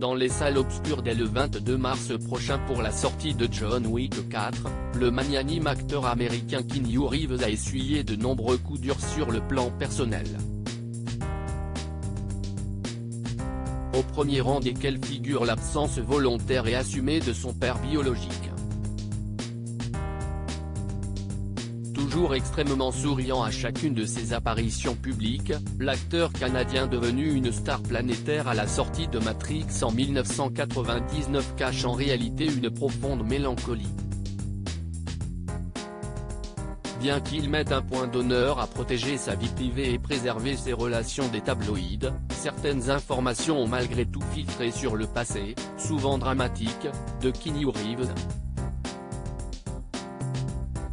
dans les salles obscures dès le 22 mars prochain pour la sortie de John Wick 4, le magnanime acteur américain Keanu Reeves a essuyé de nombreux coups durs sur le plan personnel. Au premier rang desquels figure l'absence volontaire et assumée de son père biologique. Toujours extrêmement souriant à chacune de ses apparitions publiques, l'acteur canadien devenu une star planétaire à la sortie de Matrix en 1999 cache en réalité une profonde mélancolie. Bien qu'il mette un point d'honneur à protéger sa vie privée et préserver ses relations des tabloïds, certaines informations ont malgré tout filtré sur le passé, souvent dramatique, de Keanu Reeves.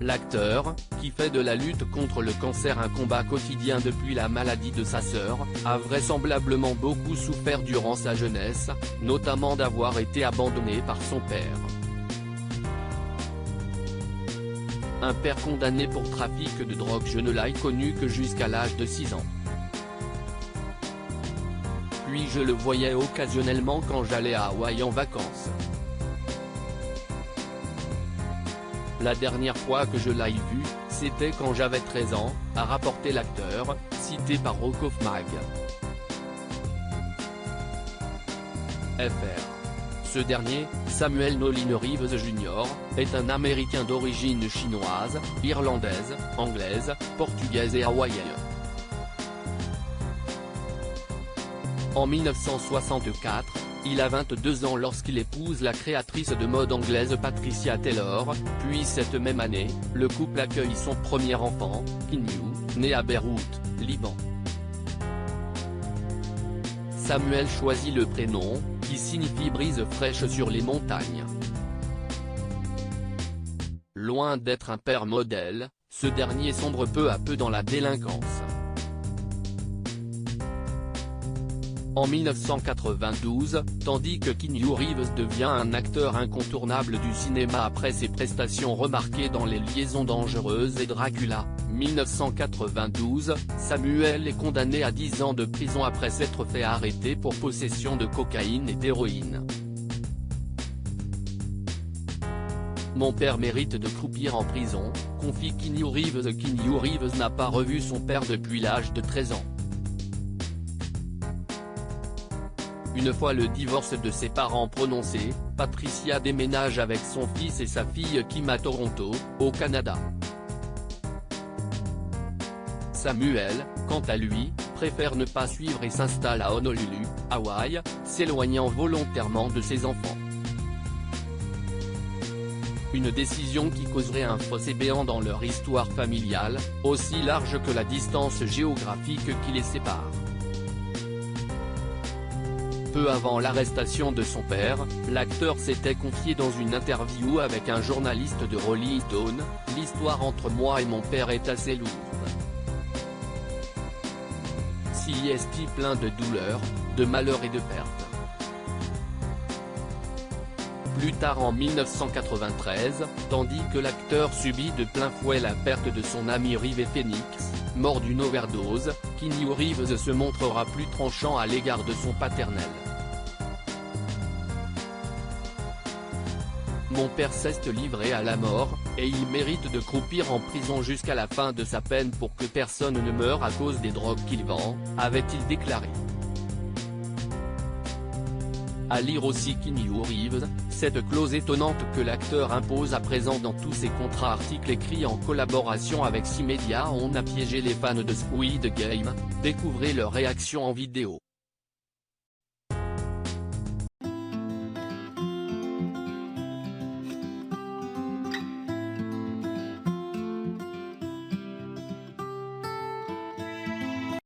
L'acteur, qui fait de la lutte contre le cancer un combat quotidien depuis la maladie de sa sœur, a vraisemblablement beaucoup souffert durant sa jeunesse, notamment d'avoir été abandonné par son père. Un père condamné pour trafic de drogue. Je ne l'ai connu que jusqu'à l'âge de 6 ans. Puis je le voyais occasionnellement quand j'allais à Hawaï en vacances. La dernière fois que je l'ai vu, c'était quand j'avais 13 ans, a rapporté l'acteur, cité par Rock of Mag. Fr. Ce dernier, Samuel Nolin Reeves Jr., est un Américain d'origine chinoise, irlandaise, anglaise, portugaise et hawaïenne. En 1964, il a 22 ans lorsqu'il épouse la créatrice de mode anglaise Patricia Taylor, puis cette même année, le couple accueille son premier enfant, Keanu, né à Beyrouth, Liban. Samuel choisit le prénom, qui signifie brise fraîche sur les montagnes. Loin d'être un père modèle, ce dernier sombre peu à peu dans la délinquance. En 1992, tandis que Keanu Reeves devient un acteur incontournable du cinéma après ses prestations remarquées dans Les Liaisons dangereuses et Dracula, 1992, Samuel est condamné à 10 ans de prison après s'être fait arrêter pour possession de cocaïne et d'héroïne. Mon père mérite de croupir en prison, confie Keanu Reeves. Keanu Reeves n'a pas revu son père depuis l'âge de 13 ans. Une fois le divorce de ses parents prononcé, Patricia déménage avec son fils et sa fille Kim à Toronto, au Canada. Samuel, quant à lui, préfère ne pas suivre et s'installe à Honolulu, Hawaï, s'éloignant volontairement de ses enfants. Une décision qui causerait un fossé béant dans leur histoire familiale, aussi large que la distance géographique qui les sépare. Peu avant l'arrestation de son père, l'acteur s'était confié dans une interview avec un journaliste de Rolling Stone, « L'histoire entre moi et mon père est assez lourde. Si est plein de douleurs, de malheurs et de pertes. » Plus tard en 1993, tandis que l'acteur subit de plein fouet la perte de son ami River Phoenix, mort d'une overdose, Keanu Reeves se montrera plus tranchant à l'égard de son paternel. Mon père s'est livré à la mort, et il mérite de croupir en prison jusqu'à la fin de sa peine pour que personne ne meure à cause des drogues qu'il vend, avait-il déclaré. À lire aussi Keanu Reeves, cette clause étonnante que l'acteur impose à présent dans tous ses contrats. Article écrit en collaboration avec 6 médias. On a piégé les fans de Squid Game, découvrez leur réaction en vidéo.